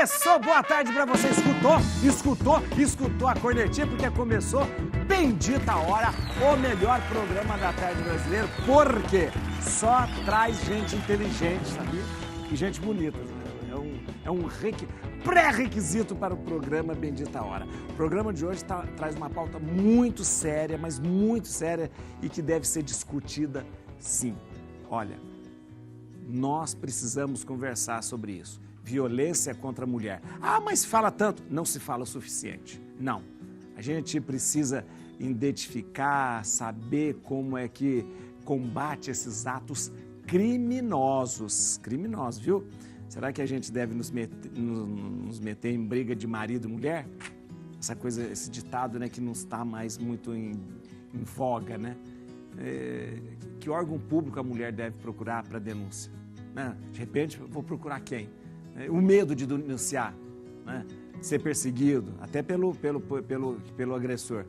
Começou, boa tarde pra você. Escutou a cornetinha, porque começou Bendita Hora, o melhor programa da tarde brasileiro, porque só traz gente inteligente, sabia? E gente bonita. É um pré-requisito para o programa Bendita Hora. O programa de hoje traz uma pauta muito séria, mas muito séria e que deve ser discutida sim. Olha, nós precisamos conversar sobre isso. Violência contra a mulher. Ah, mas fala tanto. Não se fala o suficiente. Não. A gente precisa identificar, saber como é que combate esses atos criminosos. Criminosos, viu? Será que a gente deve nos meter em briga de marido e mulher? Essa coisa, esse ditado, né, que não está mais muito em voga, né? Que órgão público a mulher deve procurar para denúncia? Né? De repente, vou procurar quem? O medo de denunciar, né? Ser perseguido, até pelo agressor.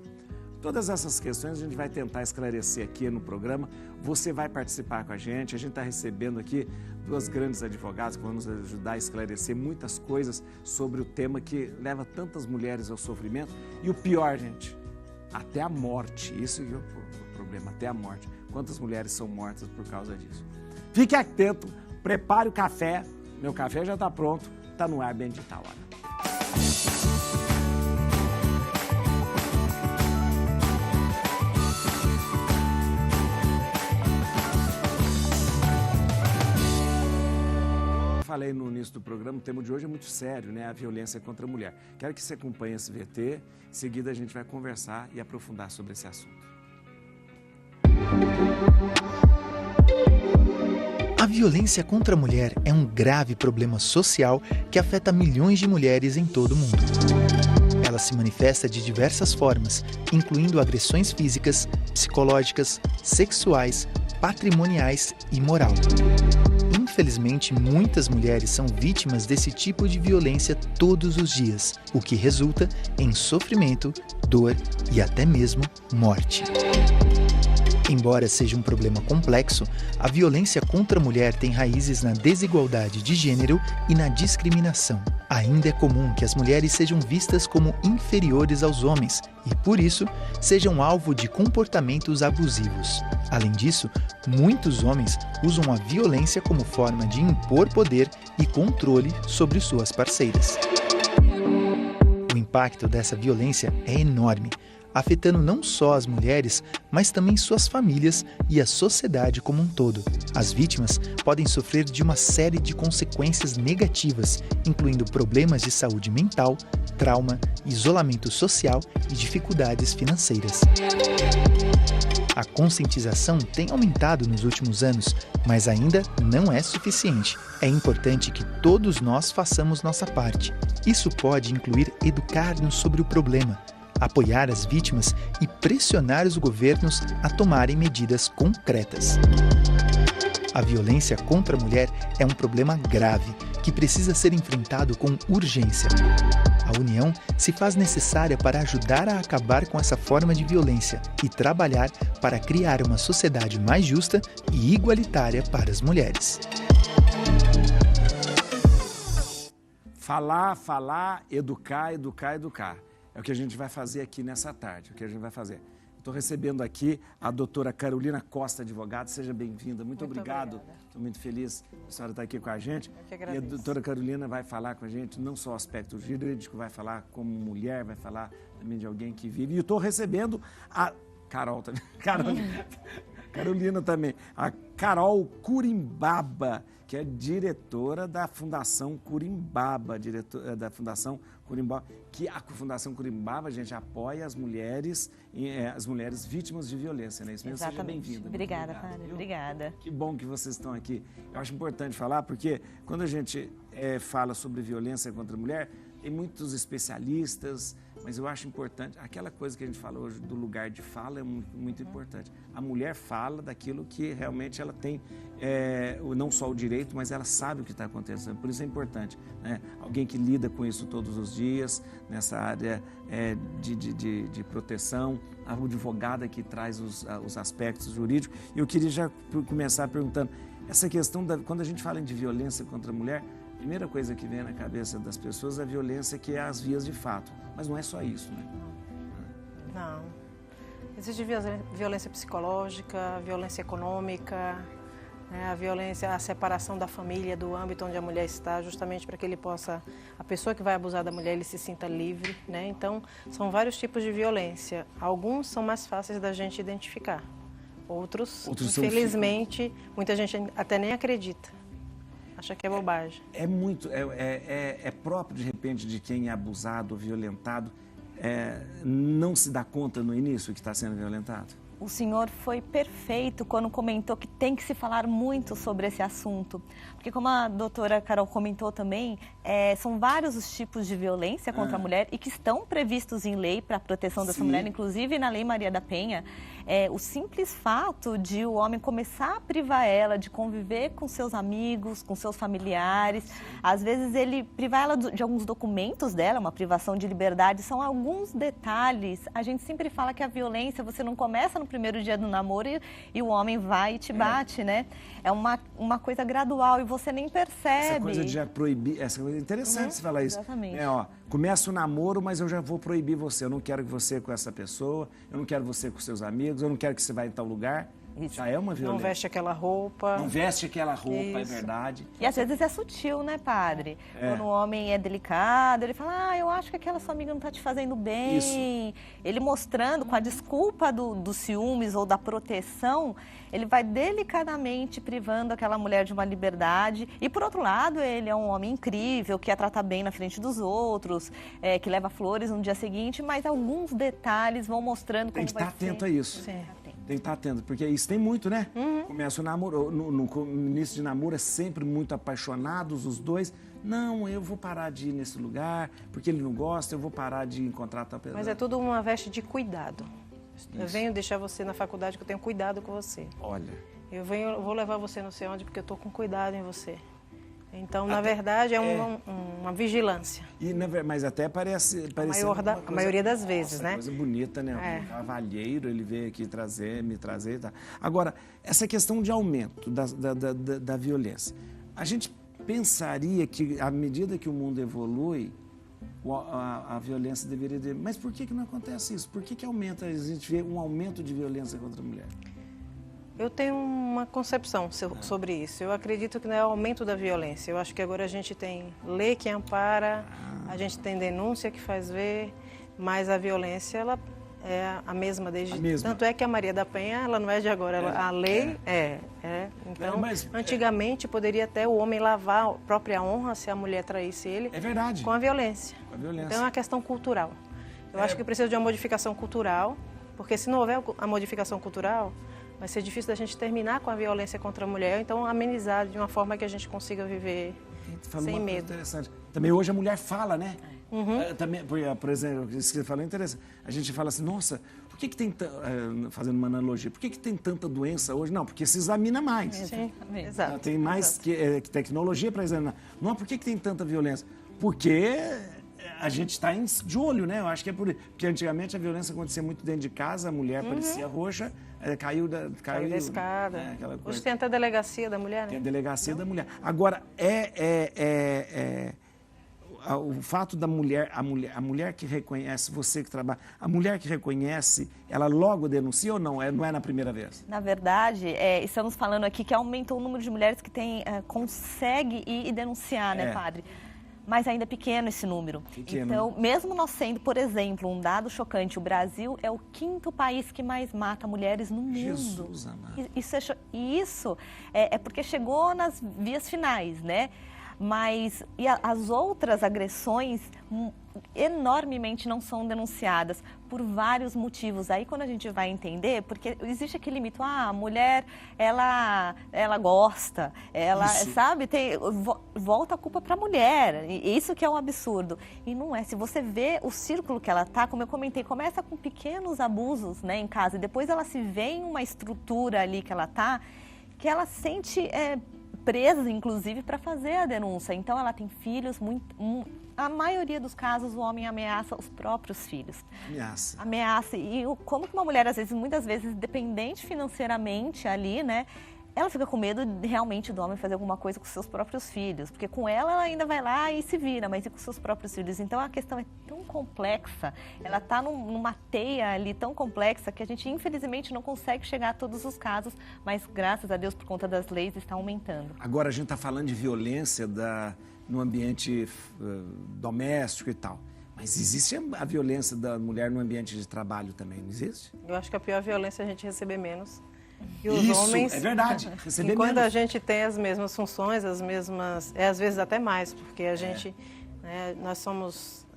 Todas essas questões a gente vai tentar esclarecer aqui no programa. Você vai participar com a gente está recebendo aqui duas grandes advogadas que vão nos ajudar a esclarecer muitas coisas sobre o tema que leva tantas mulheres ao sofrimento. E o pior, gente, até a morte. Isso é o problema, até a morte. Quantas mulheres são mortas por causa disso? Fique atento, prepare o café. Meu café já está pronto, está no ar Bendita Hora. Falei no início do programa, o tema de hoje é muito sério, né? A violência contra a mulher. Quero que você acompanhe esse VT, em seguida a gente vai conversar e aprofundar sobre esse assunto. A violência contra a mulher é um grave problema social que afeta milhões de mulheres em todo o mundo. Ela se manifesta de diversas formas, incluindo agressões físicas, psicológicas, sexuais, patrimoniais e moral. Infelizmente, muitas mulheres são vítimas desse tipo de violência todos os dias, o que resulta em sofrimento, dor e até mesmo morte. Embora seja um problema complexo, a violência contra a mulher tem raízes na desigualdade de gênero e na discriminação. Ainda é comum que as mulheres sejam vistas como inferiores aos homens e, por isso, sejam alvo de comportamentos abusivos. Além disso, muitos homens usam a violência como forma de impor poder e controle sobre suas parceiras. O impacto dessa violência é enorme, afetando não só as mulheres, mas também suas famílias e a sociedade como um todo. As vítimas podem sofrer de uma série de consequências negativas, incluindo problemas de saúde mental, trauma, isolamento social e dificuldades financeiras. A conscientização tem aumentado nos últimos anos, mas ainda não é suficiente. É importante que todos nós façamos nossa parte. Isso pode incluir educar-nos sobre o problema, apoiar as vítimas e pressionar os governos a tomarem medidas concretas. A violência contra a mulher é um problema grave que precisa ser enfrentado com urgência. A união se faz necessária para ajudar a acabar com essa forma de violência e trabalhar para criar uma sociedade mais justa e igualitária para as mulheres. Falar, educar. É o que a gente vai fazer aqui nessa tarde, Estou recebendo aqui a doutora Carolina Costa, advogada. Seja bem-vinda. Muito obrigado. Estou muito feliz a senhora estar aqui com a gente. Eu que agradeço. E a doutora Carolina vai falar com a gente não só o aspecto jurídico, vai falar como mulher, vai falar também de alguém que vive. E estou recebendo a Carol também. Carolina também. A Carol Curimbaba, que é diretora da Fundação Curimbaba, que a Fundação Curimbaba, gente, apoia as mulheres vítimas de violência, né? Isso mesmo. Exatamente. Seja bem-vinda. Obrigada, Fábio. Obrigada. Que bom que vocês estão aqui. Eu acho importante falar, porque quando a gente fala sobre violência contra a mulher, tem muitos especialistas, mas eu acho importante, aquela coisa que a gente fala hoje do lugar de fala é muito importante. A mulher fala daquilo que realmente ela tem, não só o direito, mas ela sabe o que está acontecendo. Por isso é importante, né? Alguém que lida com isso todos os dias, nessa área de proteção, a advogada que traz os aspectos jurídicos. Eu queria já começar perguntando, essa questão, quando a gente fala de violência contra a mulher, A primeira coisa que vem na cabeça das pessoas é a violência, que é as vias de fato. Mas não é só isso, né? Não. Existe violência psicológica, violência econômica, né? A violência, a separação da família, do âmbito onde a mulher está, justamente para que ele possa, a pessoa que vai abusar da mulher, ele se sinta livre, né? Então, são vários tipos de violência. Alguns são mais fáceis da gente identificar. Outros infelizmente, muita gente até nem acredita. Acha que é bobagem. É próprio, de repente, de quem é abusado ou violentado, não se dá conta no início que está sendo violentado? O senhor foi perfeito quando comentou que tem que se falar muito sobre esse assunto. Porque como a doutora Carol comentou também, são vários os tipos de violência contra a mulher e que estão previstos em lei para a proteção dessa mulher, inclusive na Lei Maria da Penha. O simples fato de o homem começar a privar ela de conviver com seus amigos, com seus familiares, às vezes ele privar ela de alguns documentos dela, uma privação de liberdade, são alguns detalhes. A gente sempre fala que a violência, você não começa no primeiro dia do namoro e o homem vai e te bate, né? É uma coisa gradual e você nem percebe. Essa coisa de já proibir, essa coisa é interessante você falar isso. Exatamente. Começa o namoro, mas eu já vou proibir você. Eu não quero que você com essa pessoa, eu não quero você com seus amigos, eu não quero que você vá em tal lugar. Isso. Já é uma violência. Não veste aquela roupa. Não veste aquela roupa, Isso. É verdade. E às vezes é sutil, né, padre? Quando o homem é delicado, ele fala, eu acho que aquela sua amiga não está te fazendo bem. Isso. Ele mostrando, com a desculpa do ciúmes ou da proteção, ele vai delicadamente privando aquela mulher de uma liberdade. E, por outro lado, ele é um homem incrível, que a trata bem na frente dos outros, que leva flores no dia seguinte, mas alguns detalhes vão mostrando como vai ser. Tem que estar atento a isso. Sim. Tem que estar atento, porque isso tem muito, né? Começa o namoro, no início de namoro é sempre muito apaixonados os dois. Não, eu vou parar de ir nesse lugar, porque ele não gosta, eu vou parar de encontrar tal pessoa. Mas é tudo uma veste de cuidado. Eu venho deixar você na faculdade que eu tenho cuidado com você. Olha. Eu vou levar você não sei onde porque eu estou com cuidado em você. Então, na verdade, é uma vigilância. Mas até parece A maioria das vezes, né? Coisa bonita, né? Um cavalheiro, ele veio aqui me trazer. Tá. Agora, essa questão de aumento da violência. A gente pensaria que, à medida que o mundo evolui, a violência deveria... Mas por que não acontece isso? Por que aumenta, a gente vê um aumento de violência contra a mulher? Eu tenho uma concepção sobre isso. Eu acredito que não é o aumento da violência. Eu acho que agora a gente tem lei que ampara, a gente tem denúncia que faz ver, mas a violência, ela é a mesma desde... A mesma. Tanto é que a Maria da Penha, ela não é de agora, a lei Então, antigamente, poderia até o homem lavar a própria honra se a mulher traísse ele. É verdade. Com a violência. Com a violência. Então, é uma questão cultural. Eu acho que precisa de uma modificação cultural, porque se não houver a modificação cultural, vai ser difícil da gente terminar com a violência contra a mulher, então amenizar de uma forma que a gente consiga viver sem medo. Interessante. Também hoje a mulher fala, né? Também, por exemplo, isso que você falou é interessante. A gente fala assim, nossa, por que tem, fazendo uma analogia, por que tem tanta doença hoje? Não, porque se examina mais. Sim, exato. Tem mais tecnologia para examinar. Não, por que tem tanta violência? Porque a gente está de olho, né? Eu acho que é porque antigamente a violência acontecia muito dentro de casa, a mulher parecia roxa, caiu da escada. Aquela coisa. Hoje tem até a delegacia da mulher, né? Tem a delegacia da mulher. Agora, o fato da mulher, a mulher que reconhece, você que trabalha, a mulher que reconhece, ela logo denuncia ou não? Não é na primeira vez? Na verdade, estamos falando aqui que aumentou o número de mulheres que consegue ir e denunciar, né, padre? Mas ainda é pequeno esse número. Então, mesmo nós sendo, por exemplo, um dado chocante, o Brasil é o 5º país que mais mata mulheres no mundo. Jesus amado. Isso é porque chegou nas vias finais, né? Mas as outras agressões enormemente não são denunciadas por vários motivos. Aí quando a gente vai entender, porque existe aquele mito, a mulher, ela gosta, ela, sabe, volta a culpa para a mulher, e isso que é um absurdo. E não é, se você vê o círculo que ela tá, como eu comentei, começa com pequenos abusos, né, em casa, e depois ela se vê em uma estrutura ali que ela sente presa, inclusive, para fazer a denúncia. Então, ela tem filhos, a maioria dos casos, o homem ameaça os próprios filhos. Ameaça. E como que uma mulher, muitas vezes, dependente financeiramente ali, né, ela fica com medo realmente do homem fazer alguma coisa com seus próprios filhos, porque com ela ainda vai lá e se vira, mas e com seus próprios filhos? Então a questão é tão complexa, ela está numa teia ali tão complexa que a gente infelizmente não consegue chegar a todos os casos, mas graças a Deus por conta das leis está aumentando. Agora a gente está falando de violência no ambiente doméstico e tal. Mas existe a violência da mulher no ambiente de trabalho também, não existe? Eu acho que a pior violência é a gente receber menos. E os Isso, homens, é verdade, receber quando menos. a gente tem as mesmas funções, às vezes até mais, porque a gente, nós somos,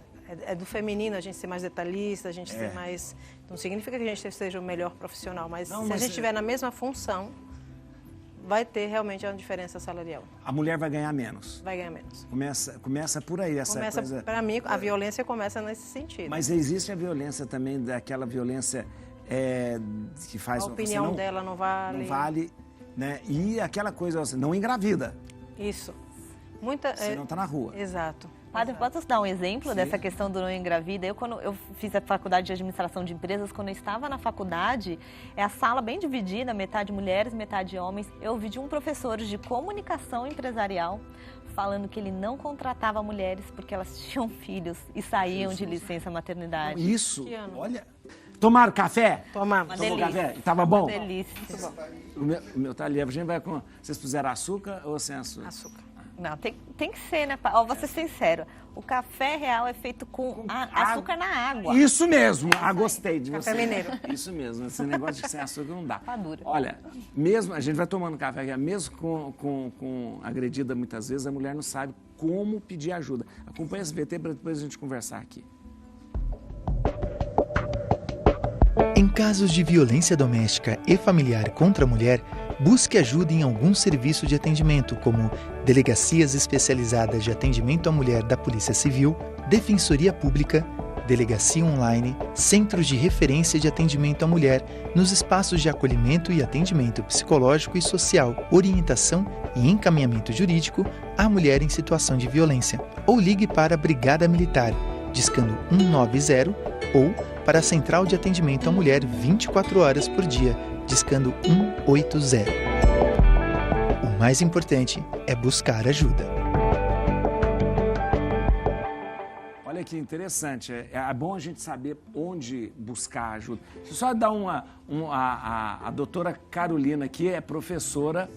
é do feminino a gente ser mais detalhista, a gente ser mais, não significa que a gente seja o melhor profissional, mas se a gente estiver na mesma função, vai ter realmente uma diferença salarial. A mulher vai ganhar menos. Vai ganhar menos. Começa por aí essa coisa. Para mim, a violência começa nesse sentido. Mas existe a violência também, daquela violência que faz... A opinião dela não vale. Não vale, né? E aquela coisa, não engravida. Isso. Você não está na rua. Exato. Padre, posso dar um exemplo dessa questão do não engravida? Quando eu fiz a faculdade de administração de empresas, quando eu estava na faculdade, a sala bem dividida, metade mulheres, metade homens. Eu ouvi de um professor de comunicação empresarial falando que ele não contratava mulheres porque elas tinham filhos e saíam de licença maternidade. Isso, olha... Tomaram café? Tomamos. Tomou café? Tava bom? Uma delícia. O meu tá ali, a gente vai com... Vocês puseram açúcar ou sem açúcar? Açúcar. Não, tem que ser, né? Ó, vou ser sincero. O café real é feito com açúcar na água. Isso mesmo. Gostei de você. Café mineiro. Isso mesmo. Esse negócio de sem açúcar não dá. Tá dura. Olha, mesmo a gente vai tomando café aqui, mesmo com agredida muitas vezes, a mulher não sabe como pedir ajuda. Acompanha esse VT para depois a gente conversar aqui. Em casos de violência doméstica e familiar contra a mulher, busque ajuda em algum serviço de atendimento, como delegacias especializadas de atendimento à mulher da Polícia Civil, Defensoria Pública, delegacia online, centros de referência de atendimento à mulher, nos espaços de acolhimento e atendimento psicológico e social, orientação e encaminhamento jurídico à mulher em situação de violência. Ou ligue para a Brigada Militar, discando 190 ou para a Central de Atendimento à Mulher 24 horas por dia, discando 180. O mais importante é buscar ajuda. Olha que interessante, é bom a gente saber onde buscar ajuda. Deixa eu só dar a doutora Carolina aqui é professora,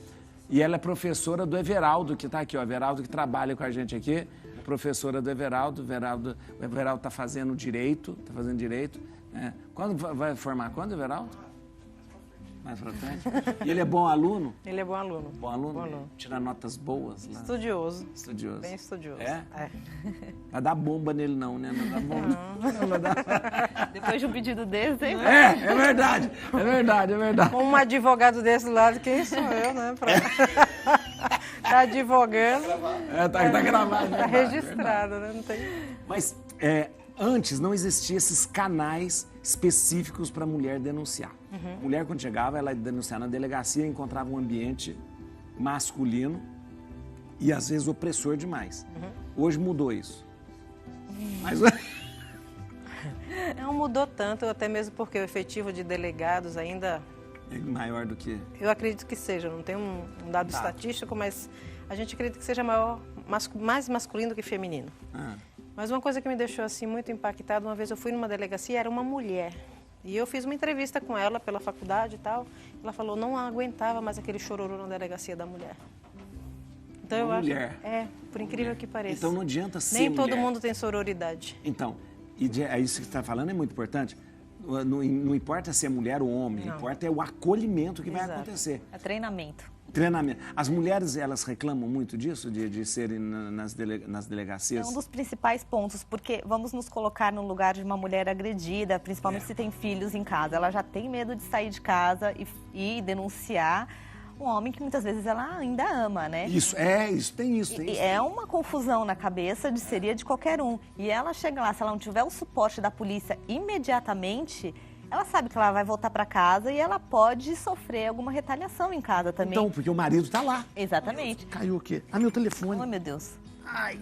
e ela é professora do Everaldo, que está aqui, o Everaldo que trabalha com a gente aqui, professora do Everaldo. O Everaldo está fazendo direito, né? Quando vai formar? Quando, Everaldo? Mais pra frente. E ele é bom aluno? Ele é bom aluno. Bom aluno? Bom aluno. Tira notas boas lá? Estudioso. Estudioso. Bem estudioso. É? É. Vai dar bomba nele não, né? Não dá bomba. Não vai dar... Depois de um pedido desse, hein? É verdade. Com um advogado desse lado, quem sou eu, né? Tá advogando. Tá gravado. Tá registrado, né? Não tem... Mas antes não existiam esses canais específicos para a mulher denunciar. A mulher, quando chegava, ela ia denunciar na delegacia, encontrava um ambiente masculino e, às vezes, opressor demais. Hoje mudou isso. Mas... Não mudou tanto, até mesmo porque o efetivo de delegados ainda... É maior do que... Eu acredito que seja, não tem um dado estatístico, mas a gente acredita que seja mais masculino do que feminino. Mas uma coisa que me deixou assim muito impactada, uma vez eu fui numa delegacia, era uma mulher. E eu fiz uma entrevista com ela pela faculdade e tal. Ela falou, não aguentava mais aquele chororô na delegacia da mulher. Então eu acho... por incrível que pareça. Então não adianta ser Nem mulher. todo mundo tem sororidade. Então, é isso que você está falando, é muito importante. Não importa se é mulher ou homem, importa é o acolhimento que vai acontecer. É treinamento. As mulheres, elas reclamam muito disso, de serem nas delegacias? É um dos principais pontos, porque vamos nos colocar no lugar de uma mulher agredida, principalmente se tem filhos em casa. Ela já tem medo de sair de casa e denunciar um homem que muitas vezes ela ainda ama, né? Tem isso. É uma confusão na cabeça seria de qualquer um. E ela chega lá, se ela não tiver o suporte da polícia imediatamente... Ela sabe que ela vai voltar para casa e ela pode sofrer alguma retaliação em casa também. Então, porque o marido está lá. Exatamente. Caiu o quê? Meu telefone. Ai, meu Deus. Ai.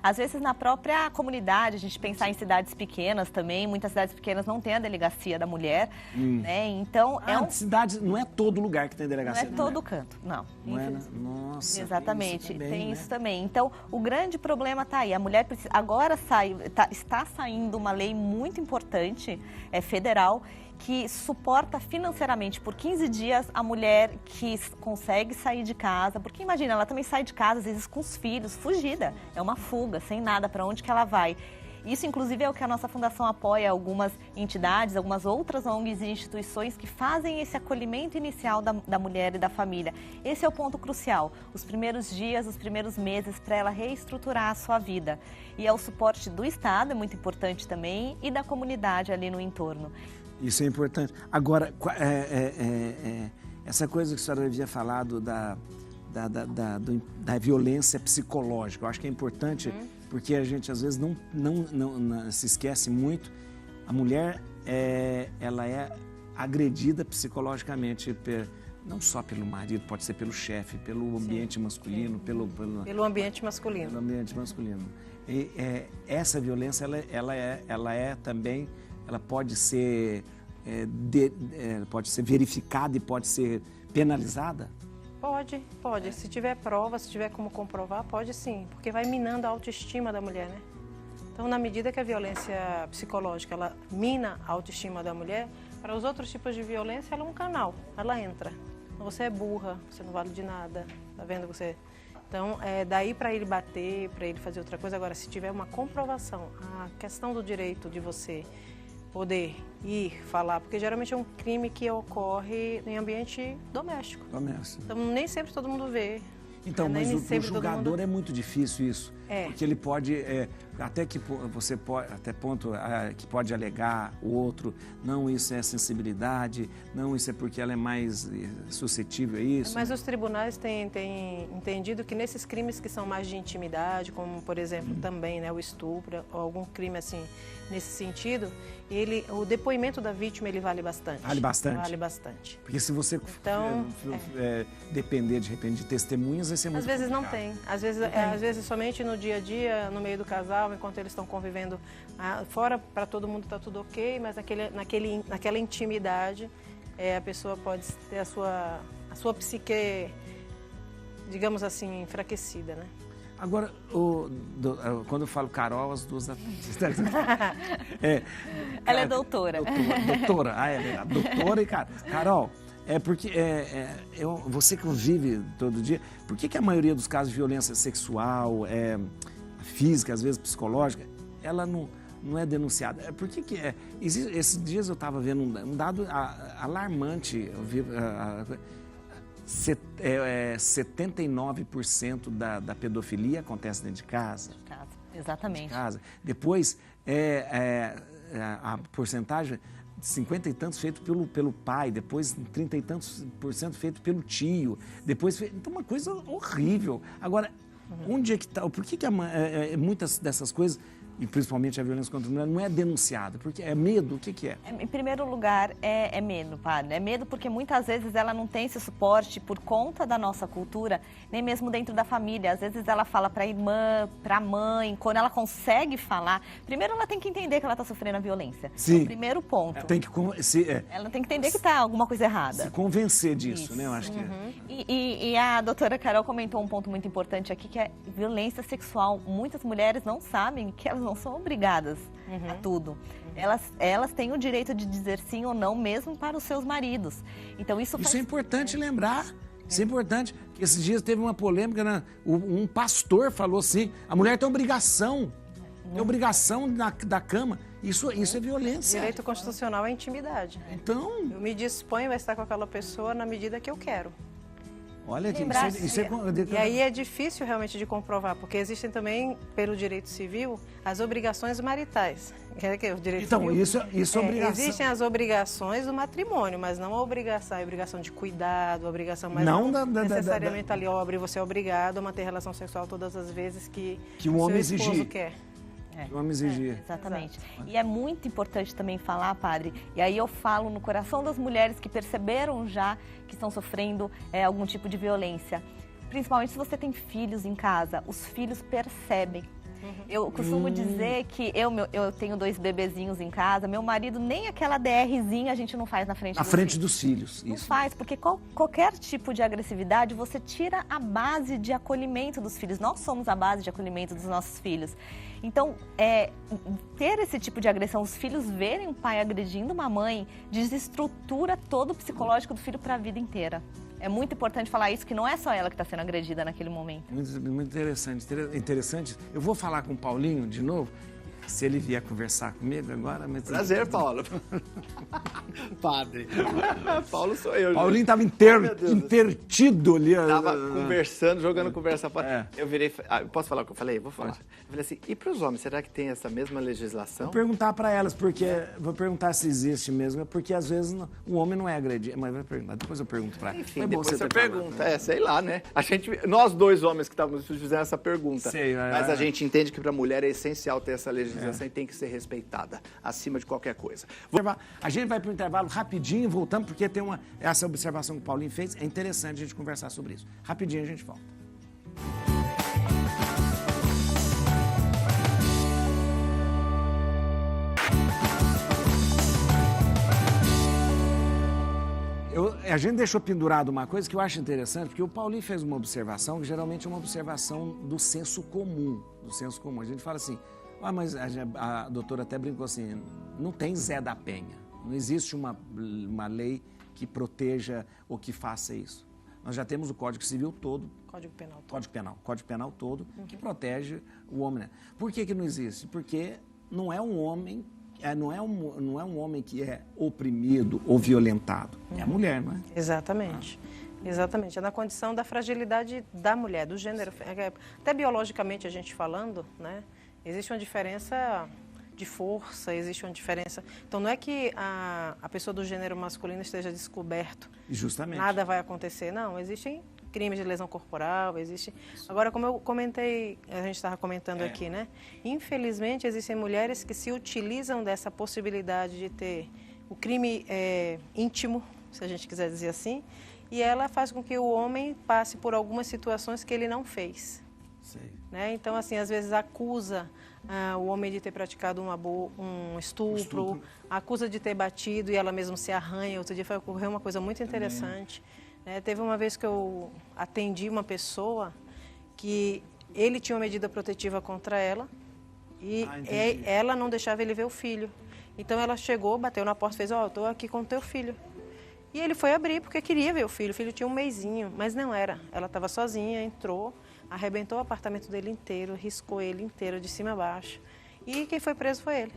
Às vezes na própria comunidade, a gente pensar em cidades pequenas também, muitas cidades pequenas não têm a delegacia da mulher, né? Então cidade não é todo lugar que tem delegacia. Não é todo canto, não. Não é, nossa. Exatamente, tem isso também, tem né? isso também. Então, o grande problema está aí. A mulher precisa, agora está saindo uma lei muito importante, federal, que suporta financeiramente por 15 dias a mulher que consegue sair de casa. Porque imagina, ela também sai de casa, às vezes com os filhos, fugida. É uma fuga, sem nada, para onde que ela vai. Isso, inclusive, é o que a nossa fundação apoia algumas entidades, algumas outras ONGs e instituições que fazem esse acolhimento inicial da mulher e da família. Esse é o ponto crucial, os primeiros dias, os primeiros meses para ela reestruturar a sua vida. E é o suporte do Estado, é muito importante também, e da comunidade ali no entorno. Isso é importante. Agora, essa coisa que a senhora havia falado da violência psicológica, eu acho que é importante, porque a gente às vezes não se esquece muito. A mulher, ela é agredida psicologicamente, não só pelo marido, pode ser pelo chefe, pelo ambiente masculino, pelo ambiente masculino. Pelo ambiente masculino. E essa violência, ela é também, ela pode ser verificada e pode ser penalizada? Pode. Se tiver prova, se tiver como comprovar, pode sim, porque vai minando a autoestima da mulher, né? Então, na medida que a violência psicológica, ela mina a autoestima da mulher, para os outros tipos de violência, ela é um canal, ela entra. Então, você é burra, você não vale de nada, tá vendo você? Então, daí para ele bater, para ele fazer outra coisa. Agora, se tiver uma comprovação, a questão do direito de você poder ir falar, porque geralmente é um crime que ocorre em ambiente doméstico. Então, nem sempre todo mundo vê. Então, mas o julgador é muito difícil isso, porque ele pode, até ponto que pode alegar o outro, não, isso é sensibilidade, não, isso é porque ela é mais suscetível a isso. Mas os tribunais têm entendido que nesses crimes que são mais de intimidade, como, por exemplo, também, né, o estupro, ou algum crime assim, nesse sentido, o depoimento da vítima, ele vale bastante. Vale bastante? Vale bastante. Porque se você depender, de repente, de testemunhas, vai ser muito complicado. Às vezes não tem. Às vezes somente no dia a dia, no meio do casal, enquanto eles estão convivendo fora, para todo mundo está tudo ok, mas naquela intimidade, a pessoa pode ter a sua psique, digamos assim, enfraquecida, né? Agora, quando eu falo Carol, as duas... Ela é doutora. Doutora, doutora e Carol, porque você que vive todo dia, por que a maioria dos casos de violência sexual, física, às vezes psicológica, ela não é denunciada? Por que esses dias eu estava vendo um dado alarmante, eu vi... 79% da pedofilia acontece dentro de casa. Exatamente. De casa. Depois, a porcentagem, 50 e tantos feito pelo pai, depois 30 e tantos % feito pelo tio, depois... Então, uma coisa horrível. Agora, onde é que está... Por que muitas dessas coisas... E principalmente a violência contra a mulher, não é denunciada? Porque é medo? O que é? Em primeiro lugar, é medo, padre. É medo porque muitas vezes ela não tem esse suporte por conta da nossa cultura, nem mesmo dentro da família. Às vezes ela fala para a irmã, para a mãe, quando ela consegue falar. Primeiro ela tem que entender que ela está sofrendo a violência. Sim. É o primeiro ponto. Ela tem que ela tem que entender que está alguma coisa errada. Se convencer disso, né? Eu acho que E a doutora Carol comentou um ponto muito importante aqui, que é violência sexual. Muitas mulheres não sabem que elas não são obrigadas a tudo. Elas têm o direito de dizer sim ou não, mesmo para os seus maridos. Então isso é importante lembrar. Isso é importante. Esses dias teve uma polêmica, né? Um pastor falou assim, a mulher tem obrigação. Tem obrigação da cama. Isso é violência. Direito constitucional é intimidade. Então... Eu me disponho a estar com aquela pessoa na medida que eu quero. Olha, E aí é difícil realmente de comprovar, porque existem também, pelo direito civil, as obrigações maritais. O direito então, civil, isso é obrigação. Existem as obrigações do matrimônio, mas não a obrigação de cuidado, a obrigação mais não necessariamente ali, você é obrigado a manter relação sexual todas as vezes que o homem seu esposo quer. Que o homem exigir. Exatamente. E é muito importante também falar, padre, e aí eu falo no coração das mulheres que perceberam já que estão sofrendo algum tipo de violência. Principalmente se você tem filhos em casa, os filhos percebem. Eu costumo dizer que eu tenho 2 bebezinhos em casa, meu marido nem aquela DRzinha a gente não faz na frente dos filhos. Não Isso. faz, porque qualquer tipo de agressividade, você tira a base de acolhimento dos filhos. Nós somos a base de acolhimento dos nossos filhos. Então, ter esse tipo de agressão, os filhos verem um pai agredindo uma mãe, desestrutura todo o psicológico do filho para a vida inteira. É muito importante falar isso, que não é só ela que está sendo agredida naquele momento. Muito interessante. Eu vou falar com o Paulinho de novo, se ele vier conversar comigo agora. Mas... Prazer, Paulo. Padre. Paulo sou eu. Paulinho estava intertido ali. Estava conversando, jogando conversa fora. É. Eu virei... posso falar o que eu falei? Vou falar. Eu falei assim, e para os homens, será que tem essa mesma legislação? Vou perguntar para elas, porque... Vou perguntar se existe mesmo, porque às vezes o homem não é agredido. Mas vai perguntar, depois eu pergunto para ela. Enfim, depois você pergunta. Sei lá, né? Nós 2 homens que estávamos fazendo essa pergunta. Mas a gente entende que para a mulher é essencial ter essa legislação e tem que ser respeitada, acima de qualquer coisa. A gente vai para o intervalo rapidinho, voltamos, porque tem essa observação que o Paulinho fez. É interessante a gente conversar sobre isso. Rapidinho a gente volta. A gente deixou pendurado uma coisa que eu acho interessante, porque o Paulinho fez uma observação, que geralmente é uma observação do senso comum. A gente fala assim, mas a doutora até brincou assim, não tem Zé da Penha, não existe uma lei que proteja ou que faça isso. Nós já temos o Código Civil todo, Código Penal todo, que protege o homem. Né? Por que não existe? Porque não é um homem... Não é um homem que é oprimido ou violentado, é a mulher, não é? Exatamente. Exatamente, é na condição da fragilidade da mulher, do gênero. Até biologicamente a gente falando, né? Existe uma diferença de força, existe uma diferença... Então não é que a pessoa do gênero masculino esteja descoberto. Justamente. Nada vai acontecer, não. Existem crimes de lesão corporal, existe... Agora, como eu comentei, a gente estava comentando aqui, né? Infelizmente, existem mulheres que se utilizam dessa possibilidade de ter o crime íntimo, se a gente quiser dizer assim, e ela faz com que o homem passe por algumas situações que ele não fez. Sei. Né? Então, assim, às vezes acusa o homem de ter praticado um estupro, acusa de ter batido e ela mesma se arranha. Outro dia ocorreu uma coisa muito interessante. Teve uma vez que eu atendi uma pessoa que ele tinha uma medida protetiva contra ela e ela não deixava ele ver o filho. Então ela chegou, bateu na porta e fez, eu estou aqui com o teu filho. E ele foi abrir porque queria ver o filho tinha um mesinho, mas não era. Ela estava sozinha, entrou, arrebentou o apartamento dele inteiro, riscou ele inteiro, de cima a baixo. E quem foi preso foi ele.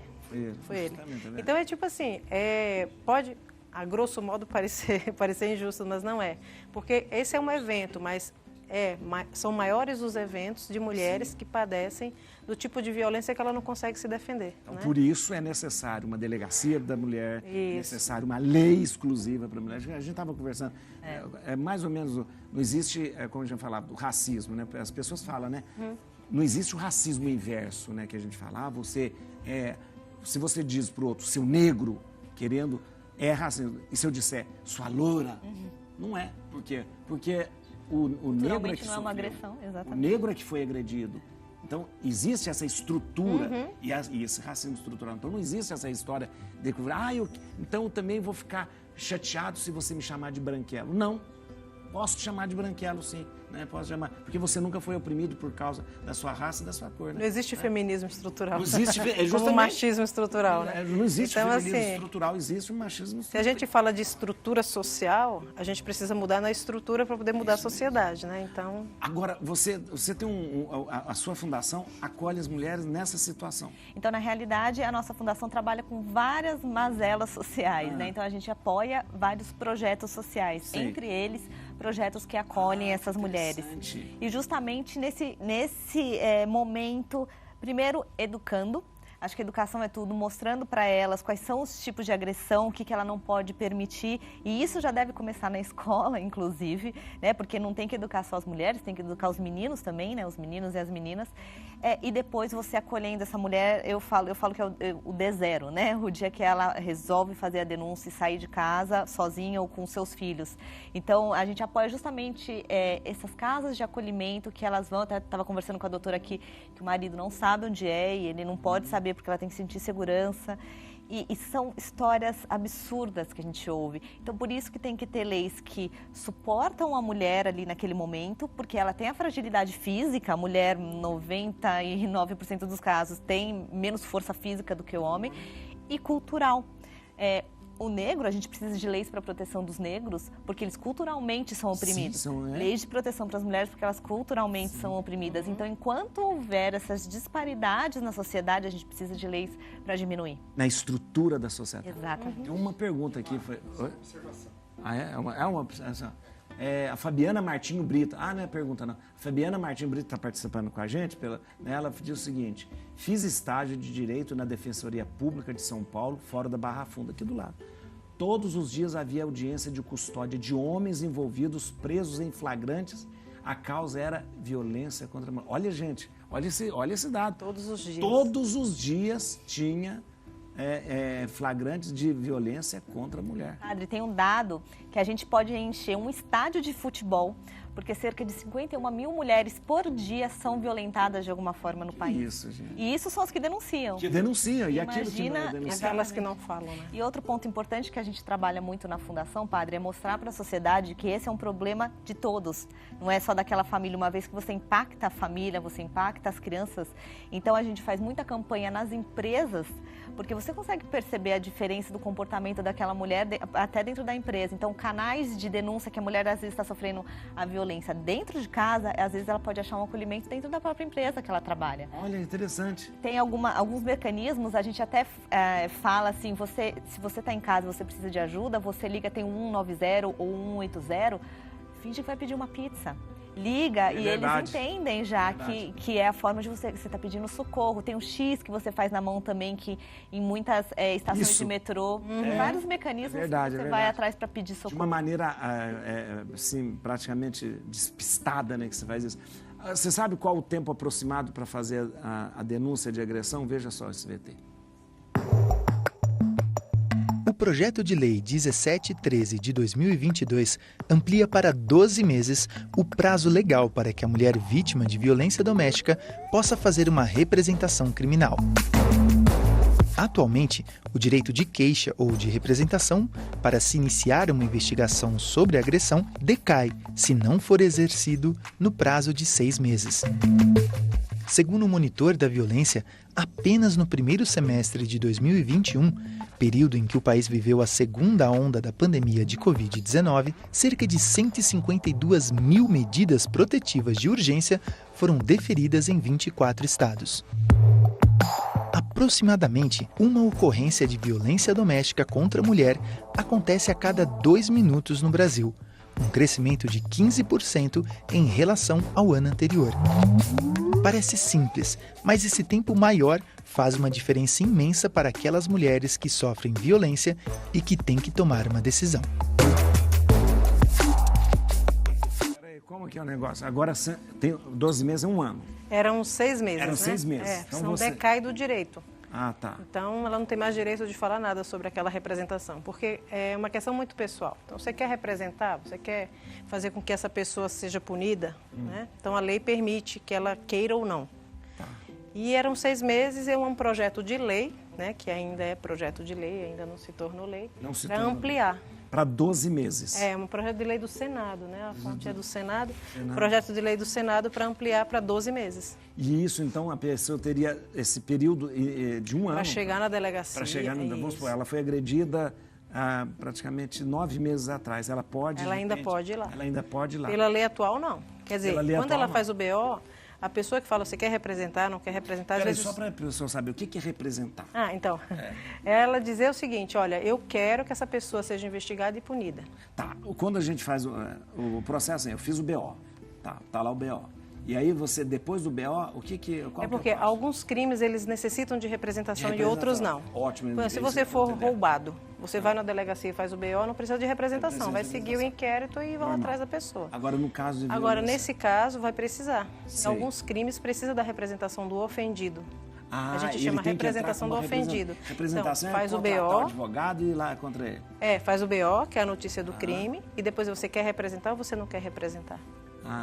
Foi ele. Então é tipo assim, pode... a grosso modo parecer injusto, mas não é. Porque esse é um evento, mas são maiores os eventos de mulheres que padecem do tipo de violência que ela não consegue se defender. Então, né? Por isso é necessário uma delegacia da mulher, é necessário uma lei exclusiva para a mulher. A gente estava conversando, mais ou menos, não existe, como a gente falava, o racismo, né? As pessoas falam, né? Não existe o racismo inverso, né? Que a gente fala, se você diz para o outro, seu negro, querendo... É racismo. E se eu disser, sua loura? Não é. Por quê? Porque o negro é que não é uma agressão, exatamente. O negro é que foi agredido. Então, existe essa estrutura e esse racismo estrutural. Então, não existe essa história de que, então eu também vou ficar chateado se você me chamar de branquelo. Não. Posso te chamar de branquelo, sim. Né? Posso chamar, porque você nunca foi oprimido por causa da sua raça e da sua cor. Né? Não existe feminismo estrutural. Não existe, como machismo estrutural, né? Não existe então, feminismo assim, estrutural, existe um machismo estrutural. Se a gente fala de estrutura social, a gente precisa mudar na estrutura para poder mudar a sociedade, né? Então... Agora, você tem a sua fundação acolhe as mulheres nessa situação. Então, na realidade, a nossa fundação trabalha com várias mazelas sociais, né? Então, a gente apoia vários projetos sociais, entre eles, projetos que acolhem essas mulheres. E justamente nesse momento, primeiro educando, Acho que a educação é tudo, mostrando para elas quais são os tipos de agressão, o que ela não pode permitir. E isso já deve começar na escola, inclusive, né? Porque não tem que educar só as mulheres, tem que educar os meninos também, né? Os meninos e as meninas. E depois você acolhendo essa mulher, eu falo que é o D0, né? O dia que ela resolve fazer a denúncia e sair de casa sozinha ou com seus filhos. Então, a gente apoia justamente essas casas de acolhimento que elas vão. Até estava conversando com a doutora aqui, que o marido não sabe onde é e ele não pode saber porque ela tem que sentir segurança. E são histórias absurdas que a gente ouve. Então, por isso que tem que ter leis que suportam a mulher ali naquele momento, porque ela tem a fragilidade física. A mulher, 99% dos casos, tem menos força física do que o homem. E cultural. O negro, a gente precisa de leis para a proteção dos negros, porque eles culturalmente são oprimidos. Sim, leis de proteção para as mulheres, porque elas culturalmente são oprimidas. Então, enquanto houver essas disparidades na sociedade, a gente precisa de leis para diminuir. Na estrutura da sociedade. Exatamente. Tem uma pergunta aqui. Observação. É uma observação. A Fabiana Martinho Brito. Não é pergunta, não. A Fabiana Martinho Brito está participando com a gente. Ela diz o seguinte: fiz estágio de Direito na Defensoria Pública de São Paulo, fora da Barra Funda, aqui do lado. Todos os dias havia audiência de custódia de homens envolvidos, presos em flagrantes. A causa era violência contra a mulher. Olha, gente, olha esse dado. Todos os dias. Todos os dias tinha flagrantes de violência contra a mulher. Padre, tem um dado que a gente pode encher um estádio de futebol, porque cerca de 51 mil mulheres por dia são violentadas de alguma forma no país. Isso, gente. E isso são as que denunciam. Que denunciam, e aquilo que não é denunciado. Aquelas que não falam, né? E outro ponto importante que a gente trabalha muito na Fundação, Padre, é mostrar para a sociedade que esse é um problema de todos. Não é só daquela família, uma vez que você impacta a família, você impacta as crianças. Então, a gente faz muita campanha nas empresas, porque você consegue perceber a diferença do comportamento daquela mulher até dentro da empresa. Então, canais de denúncia que a mulher às vezes está sofrendo a violência dentro de casa, às vezes ela pode achar um acolhimento dentro da própria empresa que ela trabalha. Olha, interessante. Tem alguns mecanismos, a gente até fala assim, se você está em casa e você precisa de ajuda, você liga, tem um 190 ou 180, finge que vai pedir uma pizza. Liga e eles entendem já que é a forma de você está pedindo socorro. Tem um X que você faz na mão também, que em muitas estações de metrô, vários mecanismos que você vai atrás para pedir socorro. De uma maneira, assim, praticamente despistada, né, que você faz isso. Você sabe qual o tempo aproximado para fazer a denúncia de agressão? Veja só esse VT. O projeto de lei 1713 de 2022 amplia para 12 meses o prazo legal para que a mulher vítima de violência doméstica possa fazer uma representação criminal. Atualmente, o direito de queixa ou de representação para se iniciar uma investigação sobre a agressão decai se não for exercido no prazo de 6 meses. Segundo o monitor da violência, apenas no primeiro semestre de 2021, período em que o país viveu a segunda onda da pandemia de Covid-19, cerca de 152 mil medidas protetivas de urgência foram deferidas em 24 estados. Aproximadamente uma ocorrência de violência doméstica contra a mulher acontece a cada 2 minutos no Brasil, um crescimento de 15% em relação ao ano anterior. Parece simples, mas esse tempo maior faz uma diferença imensa para aquelas mulheres que sofrem violência e que têm que tomar uma decisão. Como que é o negócio? Agora tem 12 meses, é um ano. Eram 6 meses, Eram né? 6 meses. Então decai do direito. Ah, tá. Então, ela não tem mais direito de falar nada sobre aquela representação, porque é uma questão muito pessoal. Então, você quer representar, você quer fazer com que essa pessoa seja punida, né? Então, a lei permite que ela queira ou não. Tá. E eram 6 meses, é um projeto de lei, né? Que ainda é projeto de lei, ainda não se tornou lei, para ampliar. Para 12 meses. É um projeto de lei do Senado, né? A fonte é do Senado. Projeto de lei do Senado para ampliar para 12 meses. E isso, então, a pessoa teria esse período de um ano. Para chegar na delegacia. Para chegar na vamos supor, ela foi agredida praticamente 9 meses atrás. Ela pode. Ela ainda pode ir lá. Ela ainda pode ir lá. Pela lei atual, não. Quer dizer, quando ela faz o BO, a pessoa que fala, você quer representar, não quer representar... às vezes... Só para a pessoa saber, o que é representar? Então, ela dizer o seguinte, olha, eu quero que essa pessoa seja investigada e punida. Tá, quando a gente faz o processo, eu fiz o BO, tá lá o BO. E aí você, depois do BO, qual porque alguns crimes, eles necessitam de representação e outros não. Ótimo. Então, se você for roubado, você vai na delegacia e faz o BO, não precisa de representação. Vai seguir o inquérito e vão atrás da pessoa. Agora, no caso de violência... Agora, nesse caso, vai precisar. Em alguns crimes, precisa da representação do ofendido. A gente chama representação do ofendido. Representação então, faz o BO, o advogado e ir lá contra ele. Faz o BO, que é a notícia do crime, e depois você quer representar ou você não quer representar.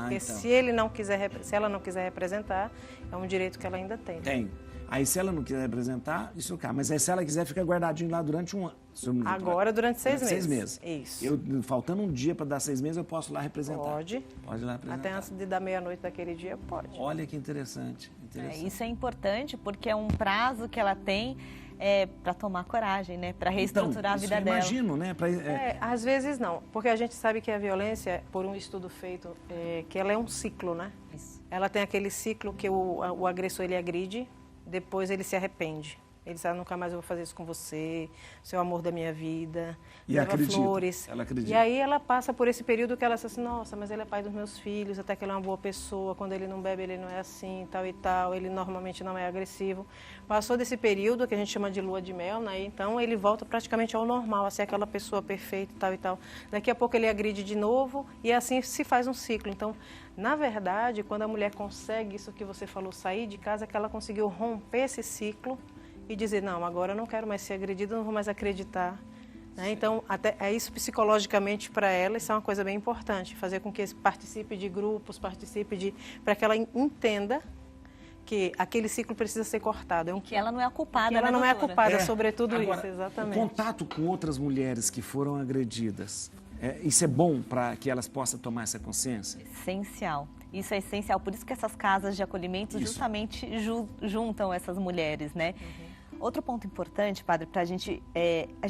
Porque então. se ela não quiser representar, é um direito que ela ainda tem. Tem. Aí se ela não quiser representar, isso cá. Mas aí, se ela quiser, fica guardadinho lá durante um ano. Agora, durante 6 meses. 6 meses. Isso. Faltando um dia para dar 6 meses, eu posso ir lá representar. Pode. Pode ir lá representar. Até antes de dar meia-noite daquele dia, pode. Olha que interessante. Isso é importante porque é um prazo que ela tem para tomar coragem, né? Para reestruturar a vida dela. Imagino, né? Às vezes não, porque a gente sabe que a violência, por um estudo feito, que ela é um ciclo, né? Isso. Ela tem aquele ciclo que o agressor ele agride, depois ele se arrepende. Ele diz, nunca mais eu vou fazer isso com você, você é o amor da minha vida, e leva acredita, flores. Ela acredita. E aí ela passa por esse período que ela diz assim, nossa, mas ele é pai dos meus filhos, até que ele é uma boa pessoa, quando ele não bebe ele não é assim, tal e tal, ele normalmente não é agressivo. Passou desse período que a gente chama de lua de mel, né? Então ele volta praticamente ao normal, a ser aquela pessoa perfeita, tal e tal. Daqui a pouco ele agride de novo e assim se faz um ciclo. Então, na verdade, quando a mulher consegue isso que você falou, sair de casa, que ela conseguiu romper esse ciclo e dizer, não, agora eu não quero mais ser agredida, não vou mais acreditar. Né? Então, até isso psicologicamente para ela, isso é uma coisa bem importante, fazer com que participe de grupos, para que ela entenda que aquele ciclo precisa ser cortado. Que ela não é a culpada, que ela não é a culpada sobre tudo agora, isso, exatamente. O contato com outras mulheres que foram agredidas, isso é bom para que elas possam tomar essa consciência? Essencial. Isso é essencial. Por isso que essas casas de acolhimento justamente juntam essas mulheres, né? Outro ponto importante, padre, para a gente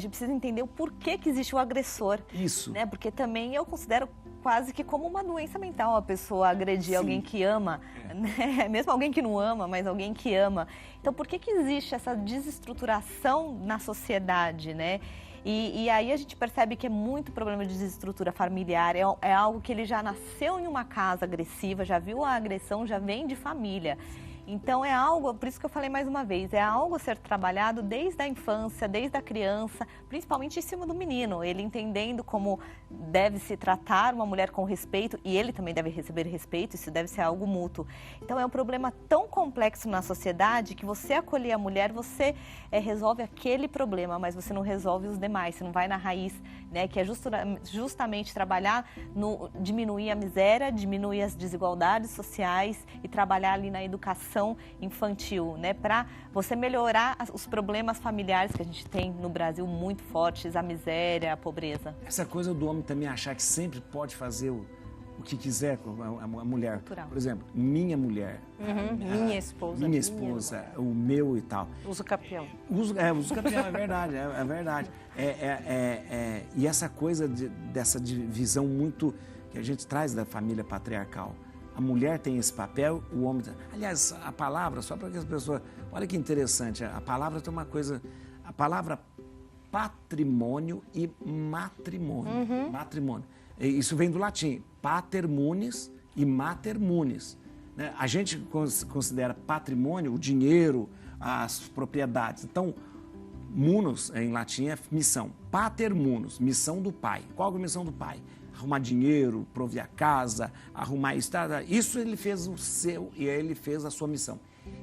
precisa entender o porquê que existe o agressor. Isso. Né? Porque também eu considero quase que como uma doença mental a pessoa agredir alguém que ama, né? Mesmo alguém que não ama, mas alguém que ama. Então, por que existe essa desestruturação na sociedade, né? E aí a gente percebe que é muito problema de desestrutura familiar, é algo que ele já nasceu em uma casa agressiva, já viu a agressão, já vem de família. Então é algo, por isso que eu falei mais uma vez, é algo a ser trabalhado desde a infância, desde a criança, principalmente em cima do menino, ele entendendo como deve se tratar uma mulher com respeito e ele também deve receber respeito, isso deve ser algo mútuo. Então é um problema tão complexo na sociedade que você acolher a mulher, você resolve aquele problema, mas você não resolve os demais, você não vai na raiz, né, que é justamente trabalhar no diminuir a miséria, diminuir as desigualdades sociais e trabalhar ali na educação infantil, né, para você melhorar os problemas familiares que a gente tem no Brasil muito fortes, a miséria, a pobreza. Essa coisa do homem também achar que sempre pode fazer o que quiser com a mulher. Cultural. Por exemplo, minha mulher. Minha esposa. Minha esposa, o meu e tal. Uso capião. Uso capião, é verdade, é verdade. E essa coisa dessa divisão muito que a gente traz da família patriarcal. A mulher tem esse papel, o homem... Aliás, a palavra, só para que as pessoas... Olha que interessante, a palavra tem uma coisa... A palavra patrimônio e matrimônio. Matrimônio. Isso vem do latim, pater munis e mater munis. Né? A gente considera patrimônio o dinheiro, as propriedades. Então, munus, em latim, é missão. Pater munus, missão do pai. Qual é a missão do pai? Arrumar dinheiro, prover a casa, arrumar isso ele fez o seu e ele fez a sua missão.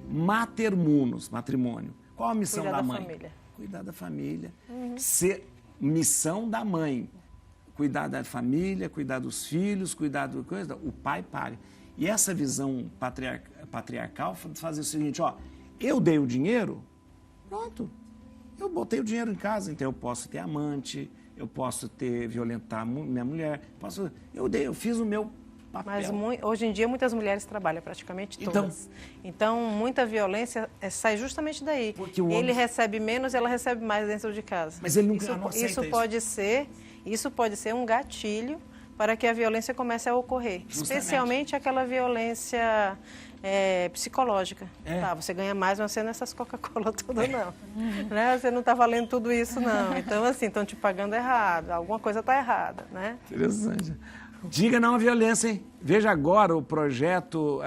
Mater munus, matrimônio. Qual a missão da mãe? Família. Cuidar da família. Missão da mãe. Cuidar da família, cuidar dos filhos, cuidar do coisa. O pai paga. E essa visão patriarcal faz o seguinte, eu dei o dinheiro, pronto. Eu botei o dinheiro em casa, então eu posso ter amante, eu posso violentar minha mulher, eu fiz o meu papel. Mas hoje em dia muitas mulheres trabalham, praticamente todas. Então muita violência sai justamente daí. Ele recebe menos, ela recebe mais dentro de casa. Mas ele nunca não aceita isso pode ser um gatilho para que a violência comece a ocorrer. Justamente. Especialmente aquela violência psicológica. Tá, você ganha mais, mas você não é essas Coca-Cola todas, não. Né? Você não está valendo tudo isso, não. Então, assim, estão te pagando errado. Alguma coisa está errada, né? Interessante. Diga não à violência, hein? Veja agora o projeto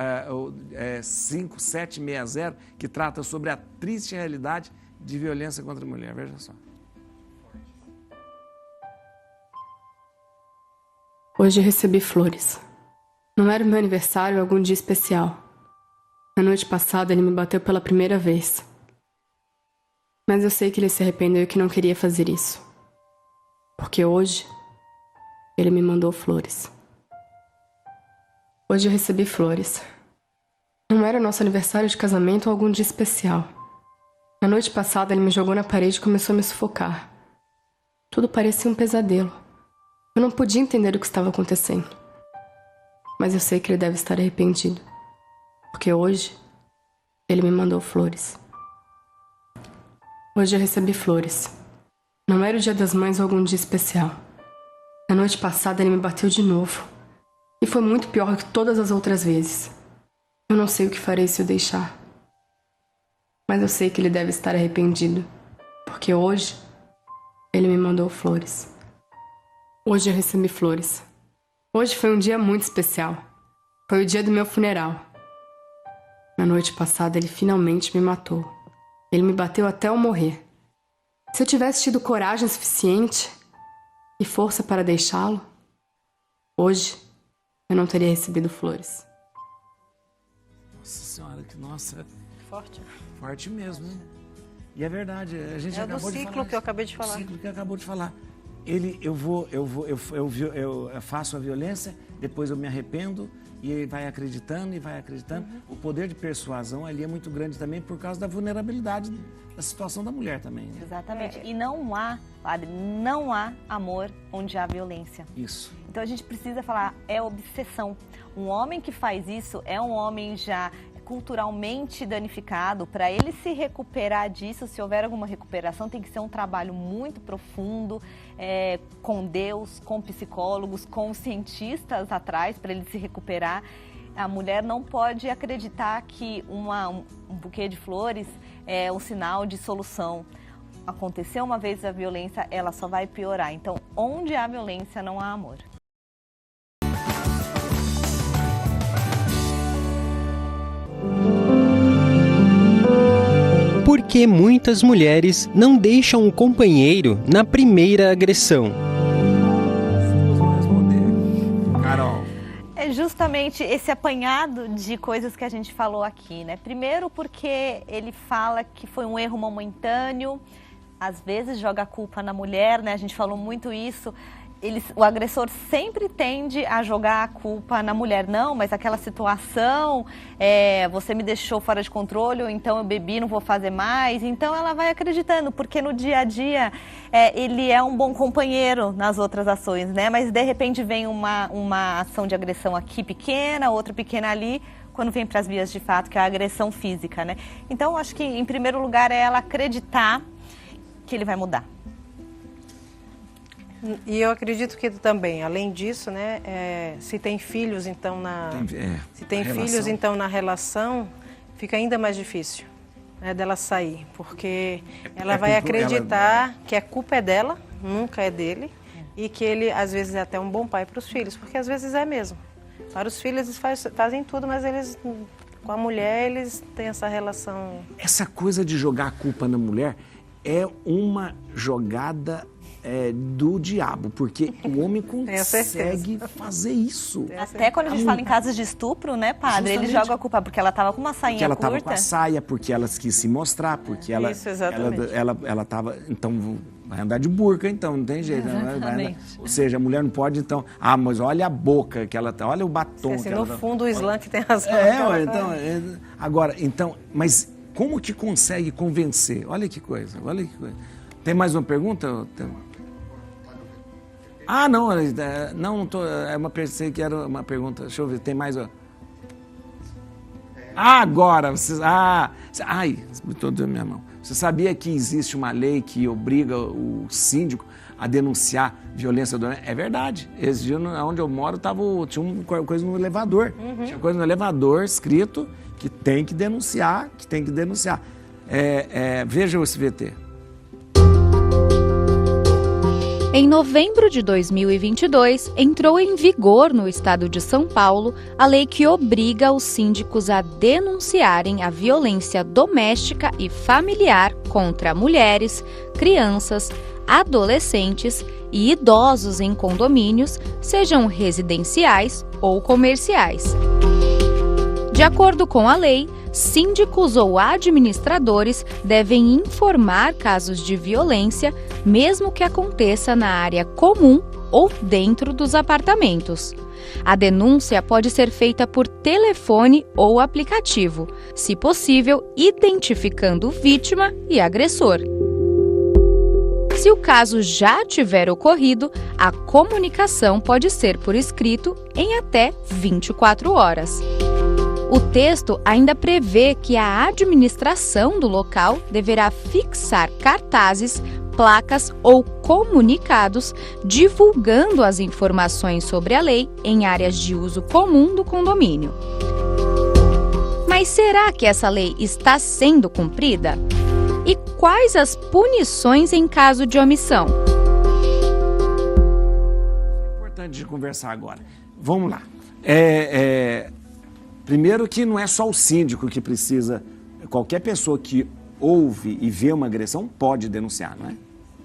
5760, que trata sobre a triste realidade de violência contra a mulher. Veja só. Hoje eu recebi flores. Não era o meu aniversário ou algum dia especial. Na noite passada ele me bateu pela primeira vez. Mas eu sei que ele se arrependeu e que não queria fazer isso. Porque hoje ele me mandou flores. Hoje eu recebi flores. Não era o nosso aniversário de casamento ou algum dia especial. Na noite passada ele me jogou na parede e começou a me sufocar. Tudo parecia um pesadelo. Eu não podia entender o que estava acontecendo. Mas eu sei que ele deve estar arrependido. Porque hoje ele me mandou flores. Hoje eu recebi flores. Não era o dia das mães ou algum dia especial. Na noite passada ele me bateu de novo. E foi muito pior que todas as outras vezes. Eu não sei o que farei se o deixar. Mas eu sei que ele deve estar arrependido. Porque hoje ele me mandou flores. Hoje eu recebi flores. Hoje foi um dia muito especial. Foi o dia do meu funeral. Na noite passada ele finalmente me matou. Ele me bateu até eu morrer. Se eu tivesse tido coragem suficiente e força para deixá-lo, hoje eu não teria recebido flores. Nossa Senhora, que nossa... Forte. Forte mesmo, hein? E é verdade, a gente acabou de falar. É do ciclo que eu acabei de falar. O ciclo que acabou de falar. Eu faço a violência, depois eu me arrependo e vai acreditando e vai acreditando. Uhum. O poder de persuasão ali é muito grande também por causa da vulnerabilidade da situação da mulher também. Né? Exatamente. E não há, padre, não há amor onde há violência. Isso. Então a gente precisa falar, é obsessão. Um homem que faz isso é um homem já culturalmente danificado. Para ele se recuperar disso, se houver alguma recuperação, tem que ser um trabalho muito profundo, com Deus, com psicólogos, com cientistas atrás, para ele se recuperar. A mulher não pode acreditar que um buquê de flores é um sinal de solução. Aconteceu uma vez a violência, ela só vai piorar. Então, onde há violência, não há amor. Por que muitas mulheres não deixam o companheiro na primeira agressão? Carol. É justamente esse apanhado de coisas que a gente falou aqui, né? Primeiro porque ele fala que foi um erro momentâneo, às vezes joga a culpa na mulher, né? A gente falou muito isso. O agressor sempre tende a jogar a culpa na mulher. Não, mas aquela situação, você me deixou fora de controle, ou então eu bebi, não vou fazer mais. Então ela vai acreditando, porque no dia a dia ele é um bom companheiro nas outras ações, né? Mas de repente vem uma ação de agressão aqui pequena, outra pequena ali, quando vem para as vias de fato, que é a agressão física, né? Então acho que em primeiro lugar é ela acreditar que ele vai mudar. E eu acredito que também, além disso, né, se tem filhos, então na relação, fica ainda mais difícil, né, dela sair, porque ela vai acreditar que a culpa é dela, nunca é dele, e que ele às vezes é até um bom pai para os filhos, porque às vezes é mesmo. Para os filhos eles fazem tudo, mas eles com a mulher eles têm essa relação. Essa coisa de jogar a culpa na mulher é uma jogada do diabo, porque o homem consegue fazer isso. Até quando a gente fala em casos de estupro, né, padre? Justamente. Ele joga a culpa porque ela estava com uma sainha curta. Porque ela estava com a saia, porque ela quis se mostrar, porque ela estava... Então, vai andar de burca, então, não tem jeito. Né? Ou seja, a mulher não pode, então... Ah, mas olha a boca que ela tá, olha o batom que ela tá. No fundo, o Islã que tem razão. Agora, então, mas como que consegue convencer? Olha que coisa. Tem mais uma pergunta? Ah, não, não tô, pensei que era uma pergunta, deixa eu ver, tem mais... agora, estou dando minha mão. Você sabia que existe uma lei que obriga o síndico a denunciar violência doméstica? É verdade, esse dia onde eu moro tinha uma coisa no elevador, tinha coisa no elevador escrito que tem que denunciar, Veja o SBT. Em novembro de 2022, entrou em vigor no estado de São Paulo a lei que obriga os síndicos a denunciarem a violência doméstica e familiar contra mulheres, crianças, adolescentes e idosos em condomínios, sejam residenciais ou comerciais. De acordo com a lei, síndicos ou administradores devem informar casos de violência, mesmo que aconteça na área comum ou dentro dos apartamentos. A denúncia pode ser feita por telefone ou aplicativo, se possível, identificando vítima e agressor. Se o caso já tiver ocorrido, a comunicação pode ser por escrito em até 24 horas. O texto ainda prevê que a administração do local deverá fixar cartazes, placas ou comunicados divulgando as informações sobre a lei em áreas de uso comum do condomínio. Mas será que essa lei está sendo cumprida? E quais as punições em caso de omissão? É importante de conversar agora. Vamos lá. Primeiro que não é só o síndico que precisa, qualquer pessoa que ouve e vê uma agressão pode denunciar, não é?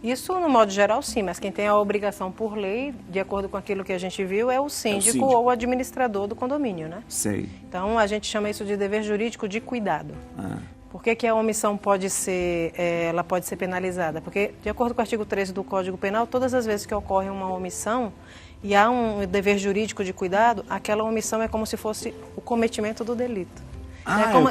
Isso, no modo geral, sim, mas quem tem a obrigação por lei, de acordo com aquilo que a gente viu, é o síndico ou o administrador do condomínio, né? Sei. Então, a gente chama isso de dever jurídico de cuidado. Por que a omissão pode ser penalizada? Porque, de acordo com o artigo 13 do Código Penal, todas as vezes que ocorre uma omissão e há um dever jurídico de cuidado, aquela omissão é como se fosse o cometimento do delito.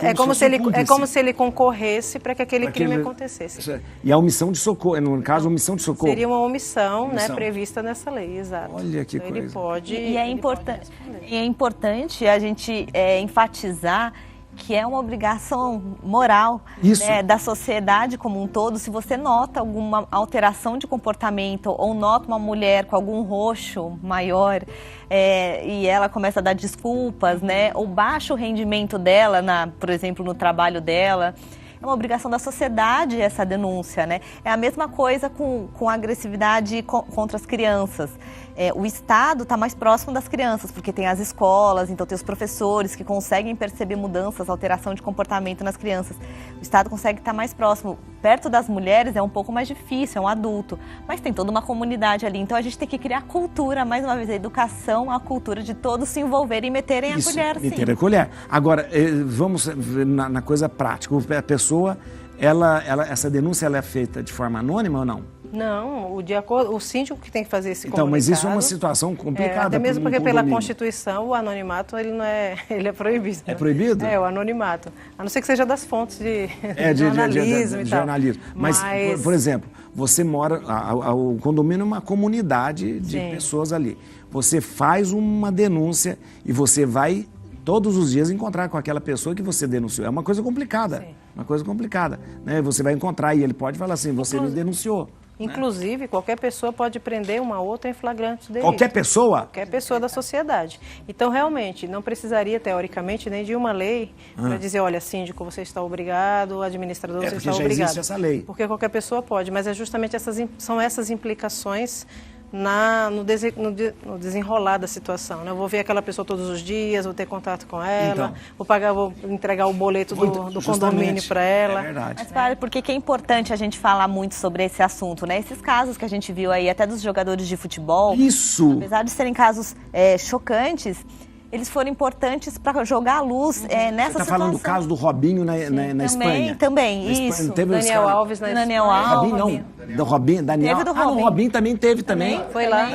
É como se ele concorresse para que aquele crime acontecesse. E a omissão de socorro, no caso, a omissão de socorro? Seria uma omissão, né, prevista nessa lei, exato. Olha que então, coisa. Ele pode, e é importante a gente enfatizar que é uma obrigação moral, né, da sociedade como um todo. Se você nota alguma alteração de comportamento ou nota uma mulher com algum roxo maior e ela começa a dar desculpas, né, ou baixa o rendimento dela, por exemplo, no trabalho dela, é uma obrigação da sociedade essa denúncia, né? É a mesma coisa com a agressividade contra as crianças. O Estado está mais próximo das crianças, porque tem as escolas, então tem os professores que conseguem perceber mudanças, alteração de comportamento nas crianças. O Estado consegue estar mais próximo. Perto das mulheres é um pouco mais difícil, é um adulto, mas tem toda uma comunidade ali. Então a gente tem que criar cultura, mais uma vez, a educação, a cultura de todos se envolverem e meterem a colher, sim. Meterem a colher. Agora, vamos na coisa prática. A pessoa, essa denúncia ela é feita de forma anônima ou não? Não, o síndico que tem que fazer esse comunicado. Então, mas isso é uma situação complicada. Até mesmo porque pela Constituição o anonimato ele é proibido. É proibido? O anonimato. A não ser que seja das fontes de jornalismo e tal. Jornalismo. Mas, por exemplo, você mora, o condomínio é uma comunidade de pessoas ali. Você faz uma denúncia e você vai todos os dias encontrar com aquela pessoa que você denunciou. É uma coisa complicada. Sim. Uma coisa complicada. Né? Você vai encontrar e ele pode falar assim, você me denunciou. Inclusive, qualquer pessoa pode prender uma outra em flagrante delito. Qualquer pessoa? Qualquer pessoa da sociedade. Então, realmente, não precisaria, teoricamente, nem de uma lei para dizer, olha, síndico, você está obrigado, administrador, você está obrigado. Existe essa lei. Porque qualquer pessoa pode, mas é justamente essas implicações no desenrolar da situação. Né? Eu vou ver aquela pessoa todos os dias, vou ter contato com ela, vou entregar o boleto do condomínio para ela. É verdade. Mas, porque que é importante a gente falar muito sobre esse assunto, né? Esses casos que a gente viu aí, até dos jogadores de futebol, apesar de serem casos chocantes, eles foram importantes para jogar a luz nessa situação. Você está falando do caso do Robinho na Espanha? Também, isso. Daniel Alves na Espanha. Daniel Alves. Robinho não. Do Robinho, Daniel. Teve do Robinho. O Robinho também. Foi lá.